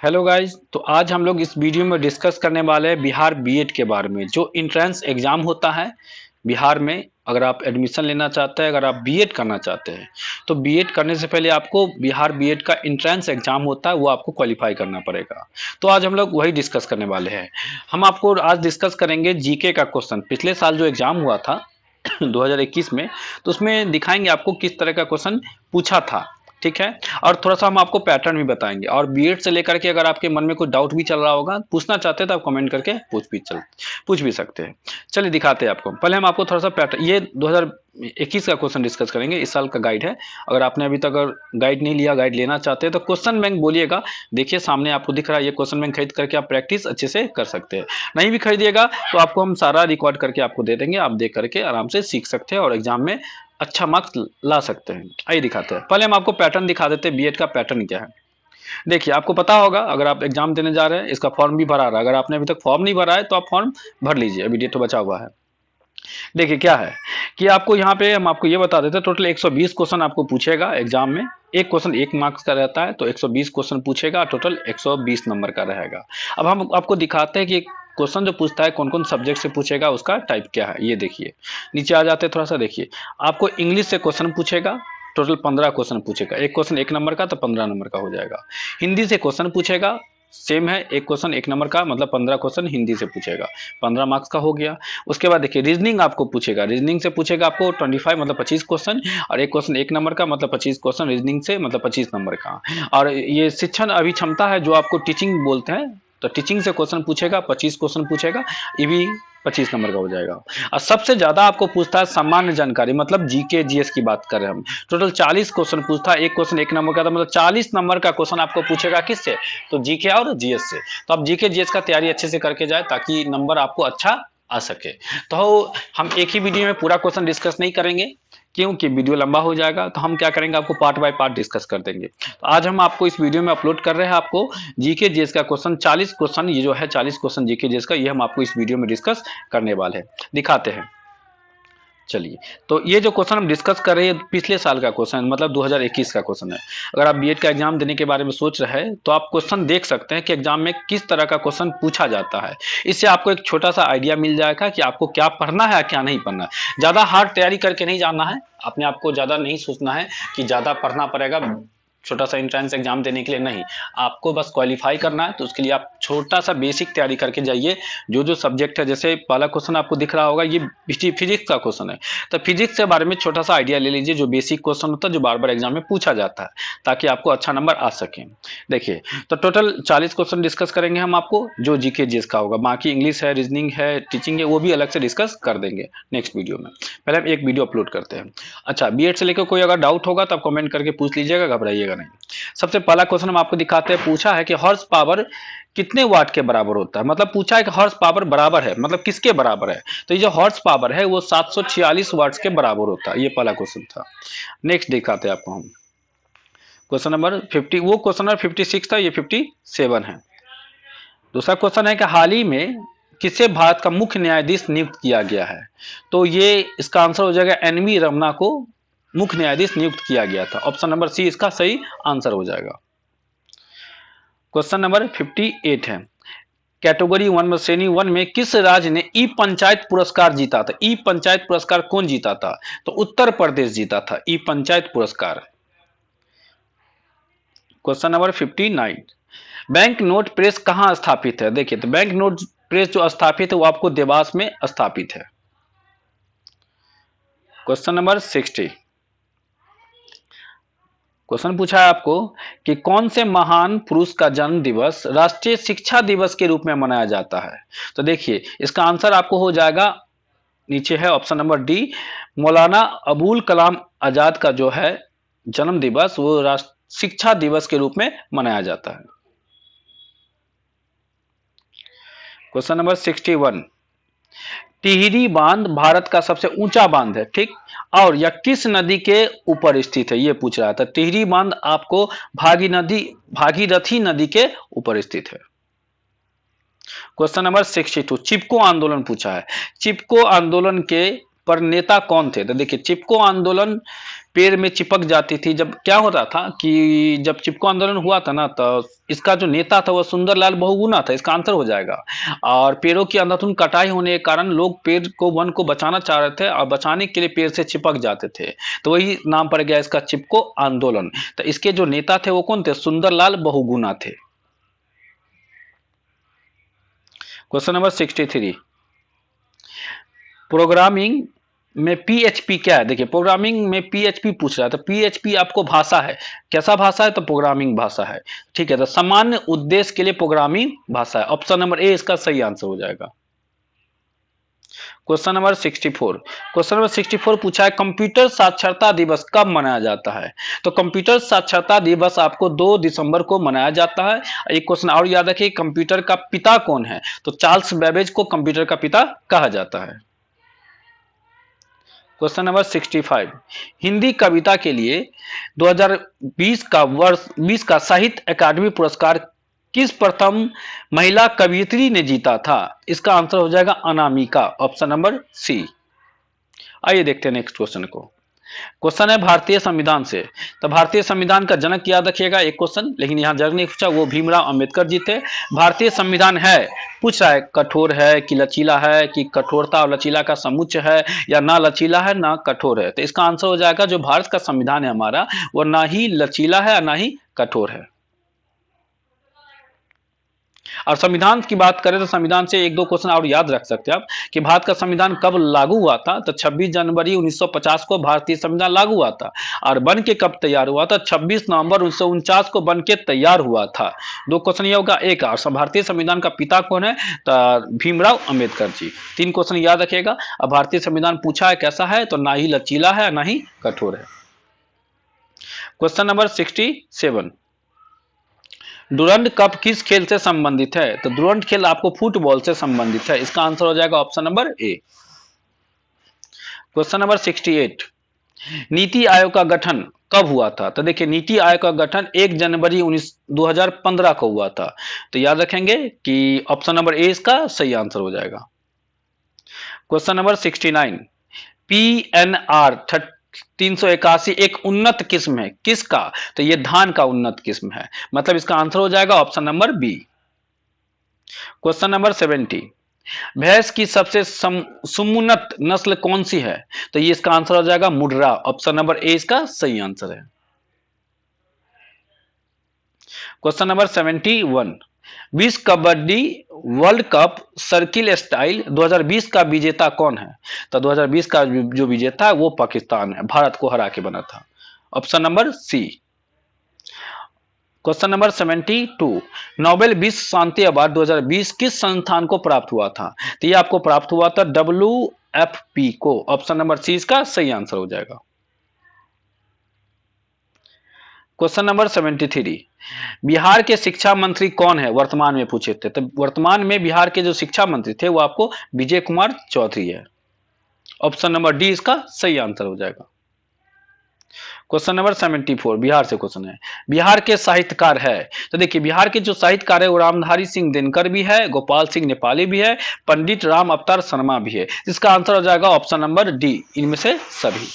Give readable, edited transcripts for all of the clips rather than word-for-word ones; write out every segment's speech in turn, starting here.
Hello guys. तो आज हम लोग इस वीडियो में डिस्कस करने वाले हैं बिहार बीएड के बारे में। जो इंट्रेंस एग्जाम होता है बिहार में, अगर आप एडमिशन लेना चाहते हैं, अगर आप बीएड करना चाहते हैं, तो बीएड करने से पहले आपको बिहार बीएड का इंट्रेंस एग्जाम होता है, वो आपको क्वालिफाई करना पड़ेगा। तो आज हम लोग वही डिस्कस करने वाले हैं। हम आपको आज डिस्कस करेंगे जीके का क्वेश्चन। पिछले साल जो एग्जाम हुआ था 2021 में, तो उसमें दिखाएंगे आपको किस तरह का क्वेश्चन पूछा था। ठीक है। और थोड़ा सा हम आपको पैटर्न भी बताएंगे, और बीएड से लेकर के अगर आपके मन में कोई डाउट भी चल रहा होगा, पूछना चाहते हैं, तो आप कमेंट करके पूछ भी सकते हैं। चलिए दिखाते हैं आपको। पहले हम आपको थोड़ा सा पैटर्न, ये 2021 का क्वेश्चन डिस्कस करेंगे। इस साल का गाइड है। अगर आपने अभी तक अगर गाइड नहीं लिया, गाइड लेना चाहते हैं, तो क्वेश्चन बैंक बोलिएगा। देखिए सामने आपको दिख रहा है, ये क्वेश्चन बैंक खरीद करके आप प्रैक्टिस अच्छे से कर सकते हैं। नहीं भी खरीदिएगा तो आपको हम सारा रिकॉर्ड करके आपको दे देंगे, आप देख करके आराम से सीख सकते हैं और एग्जाम में अच्छा मार्क्स ला सकते हैं। आइए दिखाते हैं। पहले हम आपको पैटर्न दिखा देते हैं, बीएड का पैटर्न क्या है। देखिए आपको पता होगा, अगर आप एग्जाम देने जा रहे हैं, इसका फॉर्म भी भरा रहा है। अगर आपने अभी तक फॉर्म नहीं भरा है तो आप फॉर्म भर लीजिए, अभी डेट तो बचा हुआ है। देखिए क्या है कि आपको यहाँ पे हम आपको ये बता देते हैं, टोटल 120 क्वेश्चन आपको पूछेगा एग्जाम में। एक क्वेश्चन 1 मार्क्स का रहता है, तो 120 क्वेश्चन पूछेगा, टोटल 120 नंबर का रहेगा। अब हम आपको दिखाते हैं कि क्वेश्चन जो पूछता है कौन कौन सब्जेक्ट से पूछेगा, उसका टाइप क्या है। ये देखिए नीचे आ जाते हैं, थोड़ा सा देखिए। आपको इंग्लिश से क्वेश्चन पूछेगा, टोटल 15 क्वेश्चन पूछेगा। एक क्वेश्चन 1 नंबर का, तो 15 नंबर का हो जाएगा। हिंदी से क्वेश्चन पूछेगा, सेम है, एक क्वेश्चन 1 नंबर का, मतलब 15 क्वेश्चन हिंदी से पूछेगा, 15 मार्क्स का हो गया। उसके बाद देखिए रीजनिंग आपको पूछेगा, रीजनिंग से पूछेगा आपको 25 मतलब 25 क्वेश्चन, और एक क्वेश्चन 1 नंबर का, मतलब 25 क्वेश्चन रीजनिंग से, मतलब 25 नंबर का। और ये शिक्षण अभिक्षमता है, जो आपको टीचिंग बोलते हैं, तो टीचिंग से क्वेश्चन पूछेगा, 25 क्वेश्चन पूछेगा, ये भी 25 नंबर का हो जाएगा। और सबसे ज्यादा आपको पूछता है सामान्य जानकारी, मतलब जीके जीएस की बात करें हम, टोटल 40 क्वेश्चन पूछता है। एक क्वेश्चन 1 नंबर का था, मतलब 40 नंबर का क्वेश्चन आपको पूछेगा, किससे? तो जीके और जीएस से। तो आप जीके जीएस का तैयारी अच्छे से करके जाए, ताकि नंबर आपको अच्छा आ सके। तो हम एक ही वीडियो में पूरा क्वेश्चन डिस्कस नहीं करेंगे, क्योंकि वीडियो लंबा हो जाएगा। तो हम क्या करेंगे, आपको पार्ट बाय पार्ट डिस्कस कर देंगे। तो आज हम आपको इस वीडियो में अपलोड कर रहे हैं आपको जीके जीएस का क्वेश्चन 40 क्वेश्चन, ये जो है 40 क्वेश्चन जीके जीएस का, ये हम आपको इस वीडियो में डिस्कस करने वाले हैं। दिखाते हैं। चलिए, तो ये जो क्वेश्चन हम डिस्कस कर रहे हैं, पिछले साल का क्वेश्चन, मतलब 2021 का क्वेश्चन है। अगर आप बीएड का एग्जाम देने के बारे में सोच रहे हैं, तो आप क्वेश्चन देख सकते हैं कि एग्जाम में किस तरह का क्वेश्चन पूछा जाता है। इससे आपको एक छोटा सा आइडिया मिल जाएगा कि आपको क्या पढ़ना है, क्या नहीं पढ़ना है। ज्यादा हार्ड तैयारी करके नहीं जाना है, अपने आप को ज्यादा नहीं सोचना है कि ज्यादा पढ़ना पड़ेगा छोटा सा एंट्रेंस एग्जाम देने के लिए। नहीं, आपको बस क्वालिफाई करना है। तो उसके लिए आप छोटा सा बेसिक तैयारी करके जाइए। जो जो सब्जेक्ट है, जैसे पहला क्वेश्चन आपको दिख रहा होगा, ये फिजिक्स का क्वेश्चन है। तो फिजिक्स के बारे में छोटा सा आइडिया ले लीजिए, जो बेसिक क्वेश्चन होता है, जो बार बार एग्जाम में पूछा जाता है, ताकि आपको अच्छा नंबर आ सके। देखिए, तो टोटल 40 क्वेश्चन डिस्कस करेंगे हम आपको, जो जीके जीएस का होगा। बाकी इंग्लिश है, रीजनिंग है, टीचिंग है, वो भी अलग से डिस्कस कर देंगे नेक्स्ट वीडियो में। पहले हम एक वीडियो अपलोड करते हैं। अच्छा, बीएड से लेकर कोई अगर डाउट होगा तो आप कमेंट करके पूछ लीजिएगा, घबराइएगा नहीं। सबसे पहला क्वेश्चन हम आपको दिखाते हैं। पूछा है कि हॉर्स पावर कितने वाट के बराबर होता है, मतलब पूछा है कि हॉर्स पावर बराबर है, मतलब किसके बराबर है। तो ये जो हॉर्स पावर है, वो 746 वाट्स के बराबर होता है। ये पहला क्वेश्चन था। नेक्स्ट दिखाते हैं आपको हम क्वेश्चन नंबर 50। वो क्वेश्चन नंबर 56 था, ये 57 है। दूसरा क्वेश्चन है कि हाल ही में किसे भारत का मुख्य न्यायाधीश नियुक्त किया गया है। तो ये इसका आंसर हो जाएगा, एनवी रमना को मुख्य न्यायाधीश नियुक्त किया गया था। ऑप्शन नंबर सी इसका सही आंसर हो जाएगा। क्वेश्चन नंबर 58 है, कैटेगरी 1 में, श्रेणी 1 में किस राज्य ने ई पंचायत पुरस्कार जीता था। ई पंचायत पुरस्कार कौन जीता था? तो उत्तर प्रदेश जीता था ई पंचायत पुरस्कार। Question number 59, bank note press कहां स्थापित है। देखिए, तो बैंक नोट प्रेस जो स्थापित है, वो आपको देवास में स्थापित है। क्वेश्चन नंबर 60, क्वेश्चन पूछा है आपको कि कौन से महान पुरुष का जन्म दिवस राष्ट्रीय शिक्षा दिवस के रूप में मनाया जाता है। तो देखिए, इसका आंसर आपको हो जाएगा, नीचे है option number D, Maulana Abul Kalam Azad का जो है जन्म दिवस, वो राष्ट्रीय शिक्षा दिवस के रूप में मनाया जाता है। क्वेश्चन नंबर 61, टिहरी बांध भारत का सबसे ऊंचा बांध है, ठीक, और यह किस नदी के ऊपर स्थित है, यह पूछ रहा था। टिहरी बांध आपको भागीरथी नदी के ऊपर स्थित है। क्वेश्चन नंबर 62, चिपको आंदोलन पूछा है। चिपको आंदोलन के पर नेता कौन थे। तो देखिए, चिपको आंदोलन पेड़ में चिपक जाती थी। जब क्या होता था कि जब चिपको आंदोलन हुआ था ना, तो इसका जो नेता था वो सुंदरलाल बहुगुणा था, इसका आंसर हो जाएगा। और पेड़ों की अंधाधुंध कटाई होने के कारण लोग पेड़ को, वन को बचाना चाह रहे थे और बचाने के लिए पेड़ से चिपक जाते थे, तो वही नाम पड़ गया इसका, चिपको आंदोलन। तो इसके जो नेता थे वो कौन थे? सुंदरलाल बहुगुणा थे। क्वेश्चन नंबर 63, प्रोग्रामिंग में पीएचपी क्या है? देखिए प्रोग्रामिंग में पीएचपी पूछ रहा है, तो पीएचपी आपको भाषा है। कैसा भाषा है? तो प्रोग्रामिंग भाषा है। ठीक है, तो सामान्य उद्देश्य के लिए प्रोग्रामिंग भाषा है। ऑप्शन नंबर ए इसका सही आंसर हो जाएगा। क्वेश्चन नंबर 64, क्वेश्चन नंबर 64 पूछा है कंप्यूटर साक्षरता दिवस कब मनाया जाता है? तो कंप्यूटर साक्षरता दिवस आपको 2 दिसंबर को मनाया जाता है। एक क्वेश्चन और याद रखिए, कंप्यूटर का पिता कौन है? तो चार्ल्स बेबेज को कंप्यूटर का पिता कहा जाता है। क्वेश्चन नंबर 65, हिंदी कविता के लिए 2020 का साहित्य अकादमी पुरस्कार किस प्रथम महिला कवियत्री ने जीता था? इसका आंसर हो जाएगा अनामिका। ऑप्शन नंबर सी। आइए देखते हैं नेक्स्ट क्वेश्चन को। क्वेश्चन है भारतीय संविधान से। तो भारतीय संविधान का जनक याद रखिएगा एक क्वेश्चन, लेकिन यहां जनक नहीं पूछा, वो भीमराव अंबेडकर जी थे। भारतीय संविधान है, पूछ रहा है कठोर है कि लचीला है, कि कठोरता और लचीला का समुच्चय है, या ना लचीला है ना कठोर है? तो इसका आंसर हो जाएगा जो भारत का संविधान है हमारा, वो ना ही लचीला है और ना ही कठोर है। और संविधान की बात करें तो संविधान से एक दो क्वेश्चन और याद रख सकते हैं आप कि भारत का संविधान कब लागू हुआ था? तो 26 जनवरी 1950 को भारतीय संविधान लागू हुआ था। और बन के कब तैयार हुआ था? 26 नवंबर 1949 को बन के तैयार हुआ था। दो क्वेश्चन ये होगा। एक, भारतीय संविधान का पिता कौन है? तो भीमराव अंबेडकर जी। 3 क्वेश्चन याद रखिएगा। अब भारतीय संविधान पूछा है कैसा है, तो ना ही लचीला है ना ही कठोर है। क्वेश्चन नंबर 67, डुरंड कप किस खेल से संबंधित है? तो डुरंड खेल आपको फुटबॉल से संबंधित है। इसका आंसर हो जाएगा option number A. Question number 68, NITI Aayog का गठन कब हुआ था? तो देखिए नीति आयोग का गठन 1 जनवरी 2015 को हुआ था। तो याद रखेंगे कि ऑप्शन नंबर ए इसका सही आंसर हो जाएगा। क्वेश्चन नंबर 69, PNR 381 एक उन्नत किस्म है, किसका? तो ये धान का उन्नत किस्म है, मतलब इसका आंसर हो जाएगा option number B. Question number 70, भैंस की सबसे समुन्नत नस्ल कौन सी है? तो ये इसका आंसर हो जाएगा मुर्रा। ऑप्शन नंबर ए इसका सही आंसर है। क्वेश्चन नंबर 71, विश्व kabaddi world cup circle style 2020 का विजेता कौन है? तो 2020 का जो विजेता है वो पाकिस्तान है, भारत को हरा के बना था। Option number C. Question number 72, Nobel विश्व शांति अवार्ड 2020 किस संस्थान को प्राप्त हुआ था? तो ये आपको प्राप्त हुआ था WFP को। ऑप्शन नंबर सी इसका सही आंसर हो जाएगा। क्वेश्चन नंबर 73, बिहार के शिक्षा मंत्री कौन है वर्तमान में? पूछे थे, तो वर्तमान में बिहार के जो शिक्षा मंत्री थे वो आपको विजय कुमार चौधरी है। ऑप्शन नंबर डी इसका सही आंसर हो जाएगा। क्वेश्चन नंबर 74, बिहार से क्वेश्चन है, बिहार के साहित्यकार है? तो देखिए बिहार के जो साहित्यकार है वो रामधारी सिंह दिनकर भी है, गोपाल सिंह नेपाली भी है, पंडित राम अवतार शर्मा भी है। इसका आंसर हो जाएगा ऑप्शन नंबर डी, इनमें से सभी।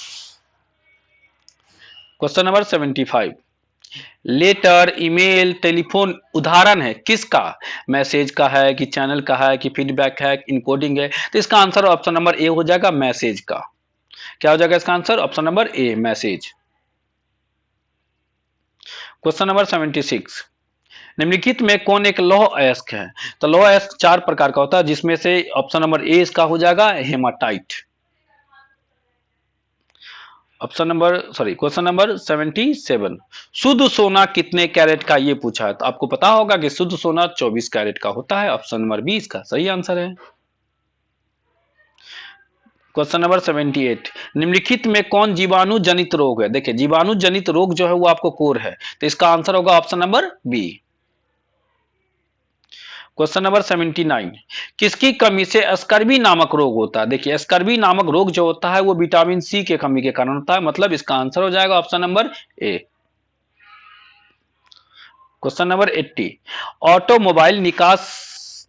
Question number 75, letter, email, telephone उदाहरण है किसका? मैसेज का है कि चैनल का है कि फीडबैक है, इनकोडिंग है? तो इसका आंसर ऑप्शन नंबर ए हो जाएगा, मैसेज का। क्या हो जाएगा इसका answer? Option number A, message. Question number 76, निम्नलिखित में कौन एक लौह अयस्क है? तो लौह अयस्क 4 प्रकार का होता है, जिसमें से ऑप्शन नंबर ए इसका हो जाएगा हेमाटाइट। क्वेश्चन नंबर 77, शुद्ध सोना कितने कैरेट का? ये पूछा है, तो आपको पता होगा कि शुद्ध सोना 24 कैरेट का होता है। ऑप्शन नंबर बी इसका सही आंसर है। क्वेश्चन नंबर 78, निम्नलिखित में कौन जीवाणु जनित रोग है? देखिए जीवाणु जनित रोग जो है वो आपको कोर है, तो इसका आंसर होगा option number B. Question number 79, किसकी कमी से स्कर्वी नामक रोग होता है? देखिए स्कर्वी नामक रोग जो होता है वो विटामिन सी के कमी के कारण होता है, मतलब इसका आंसर हो जाएगा option number A. Question number 80, automobile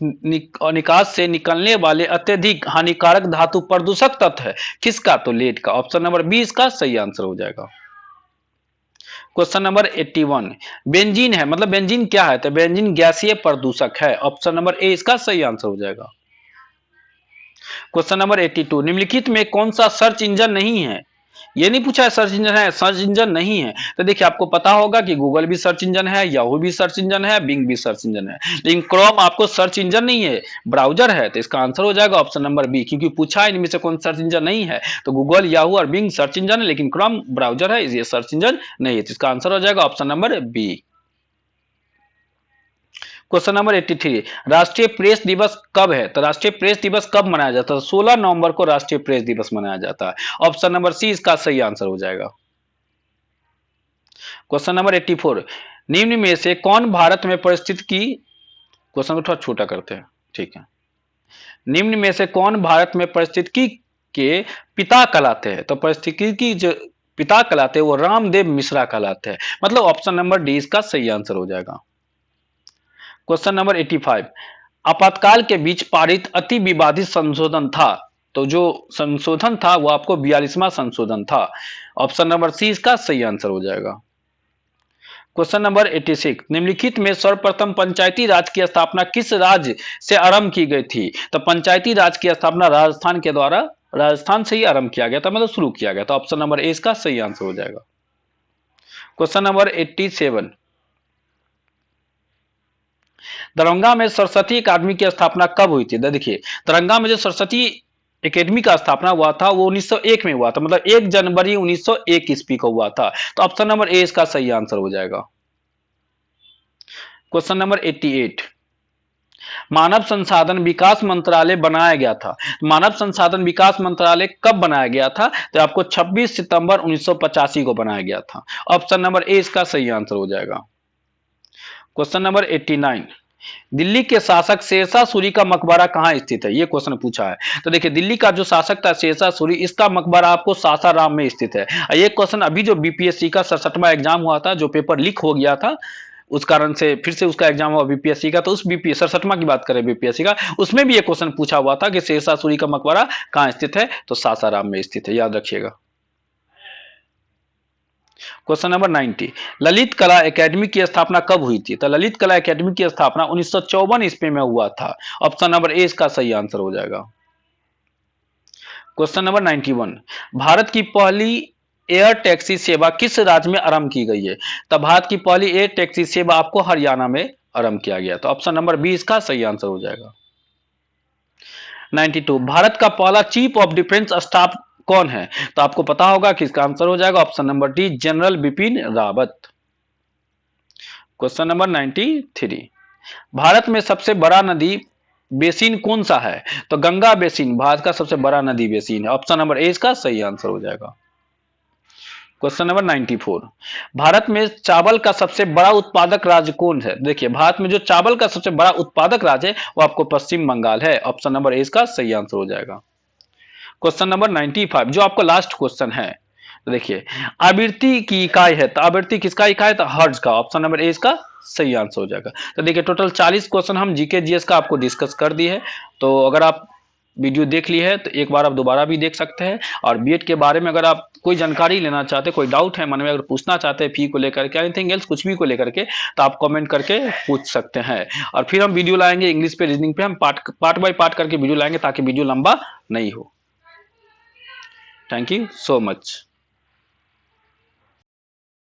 निकास से निकलने वाले अत्यधिक हानिकारक धातु प्रदूषक तत्व है किसका? तो लेड का। ऑप्शन नंबर बी इसका सही आंसर हो जाएगा। क्वेश्चन नंबर 81, बेंजीन है, मतलब बेंजीन क्या है? तो बेंजीन गैसीय प्रदूषक है। ऑप्शन नंबर ए इसका सही आंसर हो जाएगा। क्वेश्चन नंबर 82, निम्नलिखित में कौन सा सर्च इंजन नहीं है? ये नहीं पूछा है सर्च इंजन है, सर्च इंजन नहीं है। तो देखिए आपको पता होगा कि गूगल भी सर्च इंजन है, याहू भी सर्च इंजन है, बिंग भी सर्च इंजन है, लेकिन क्रोम आपको सर्च इंजन नहीं है, ब्राउजर है। तो इसका आंसर हो जाएगा ऑप्शन नंबर बी, क्योंकि पूछा है इनमें से कौन सर्च इंजन नहीं है। तो गूगल, याहू और बिंग सर्च इंजन है, लेकिन क्रोम ब्राउजर है, ये सर्च इंजन नहीं है। तो इसका आंसर हो जाएगा option number B. Question number 83, राष्ट्रीय प्रेस दिवस कब है? तो राष्ट्रीय प्रेस दिवस कब मनाया जाता है? 16 नवंबर को राष्ट्रीय प्रेस दिवस मनाया जाता है। ऑप्शन नंबर सी इसका सही आंसर हो जाएगा। क्वेश्चन नंबर 84, निम्न में से कौन भारत में परिस्थितिकी, क्वेश्चन को थोड़ा छोटा करते हैं, ठीक है। निम्न में से कौन भारत में परिस्थितिकी के पिता कहलाते हैं? तो परिस्थितिकी की जो पिता कहलाते हैं वो रामदेव मिश्रा कहलाते हैं। मतलब ऑप्शन नंबर डी इसका सही आंसर हो जाएगा। क्वेश्चन नंबर 85, आपातकाल के बीच पारित अति विवादित संशोधन था। तो जो संशोधन था वो आपको 42वां संशोधन था। ऑप्शन नंबर सी इसका सही आंसर हो जाएगा। क्वेश्चन नंबर 86, निम्नलिखित में सर्वप्रथम पंचायती राज की स्थापना किस राज्य से आरंभ की गई थी? तो पंचायती राज की स्थापना राजस्थान के द्वारा, राजस्थान से ही आरंभ किया गया था, मतलब शुरू किया गया था। ऑप्शन नंबर ए इसका सही आंसर हो जाएगा। क्वेश्चन नंबर 87, दरभंगा में सरस्वती अकादमी की स्थापना कब हुई थी? देखिए दरभंगा में जो सरस्वती एकेडमी का स्थापना हुआ था वो 1901 में हुआ था, मतलब 1 जनवरी 1901 ईस्वी को हुआ था। तो ऑप्शन नंबर ए इसका सही आंसर हो जाएगा। क्वेश्चन नंबर 88, मानव संसाधन विकास मंत्रालय बनाया गया था। मानव संसाधन विकास मंत्रालय कब बनाया गया था? तो आपको 26 सितंबर 1985 को बनाया गया था। ऑप्शन नंबर ए इसका सही आंसर हो जाएगा। क्वेश्चन नंबर 89, दिल्ली के शासक शेरशाह सूरी का मकबरा कहाँ स्थित है? ये क्वेश्चन पूछा है। तो देखिए दिल्ली का जो शासक था शेरशाह सूरी, इसका मकबरा आपको सासाराम में स्थित है। ये क्वेश्चन अभी जो बीपीएससी का 67वां एग्जाम हुआ था, जो पेपर लीक हो गया था, उस कारण से फिर से उसका एग्जाम हुआ बीपीएससी का, तो उस बीपी 67वां की बात करें बीपीएससी का, उसमें भी ये क्वेश्चन पूछा हुआ था कि शेरशाह सूरी का मकबरा कहाँ स्थित है? तो सासाराम में स्थित है, याद रखिएगा। क्वेश्चन नंबर 90, ललित कला एकेडमी की स्थापना कब हुई थी? तो ललित कला एकेडमी की स्थापना 1954 ईस्वी में हुआ था। ऑप्शन नंबर ए इसका सही आंसर हो जाएगा। क्वेश्चन नंबर 91, भारत की पहली एयर टैक्सी सेवा किस राज्य में आरंभ की गई है? तो भारत की पहली एयर टैक्सी सेवा आपको हरियाणा में आरंभ किया गया। तो ऑप्शन नंबर बी इसका सही आंसर हो जाएगा। 92, भारत का पहला चीफ ऑफ डिफेंस स्टाफ कौन है? तो आपको पता होगा कि इसका आंसर हो जाएगा option number D, general Bipin Rawat. Question number 93, Bharat में सबसे बड़ा नदी बेसिन कौन सा है? तो गंगा बेसिन भारत का सबसे बड़ा नदी बेसिन है। ऑप्शन नंबर ए इसका सही आंसर हो जाएगा। क्वेश्चन नंबर 94, भारत में चावल का सबसे बड़ा उत्पादक राज्य कौन है? देखिए भारत में जो चावल का सबसे बड़ा उत्पादक राज्य है वो आपको पश्चिम बंगाल है। ऑप्शन नंबर ए इसका सही आंसर हो जाएगा। क्वेश्चन नंबर 95, जो आपको लास्ट क्वेश्चन है, तो देखिए आवृत्ति की इकाई है, तो आवृत्ति किसका इकाई? तो हर्ट्ज का। ऑप्शन नंबर ए इसका सही आंसर हो जाएगा। तो देखिए टोटल 40 क्वेश्चन हम जीके जीएस का आपको डिस्कस कर दिए है। तो अगर आप वीडियो देख ली है तो एक बार आप दोबारा भी देख सकते हैं। और बीएड के बारे में अगर आप कोई जानकारी लेना चाहते हैं, कोई डाउट है मन में, अगर पूछना चाहते हैं फी को लेकर के, एनीथिंग एल्स, कुछ भी को लेकर के, तो आप कमेंट करके पूछ सकते हैं। और फिर हम वीडियो लाएंगे इंग्लिश पे, रीजनिंग पे, हम पार्ट बाय पार्ट करके वीडियो लाएंगे ताकि वीडियो लंबा नहीं हो। Thank you so much.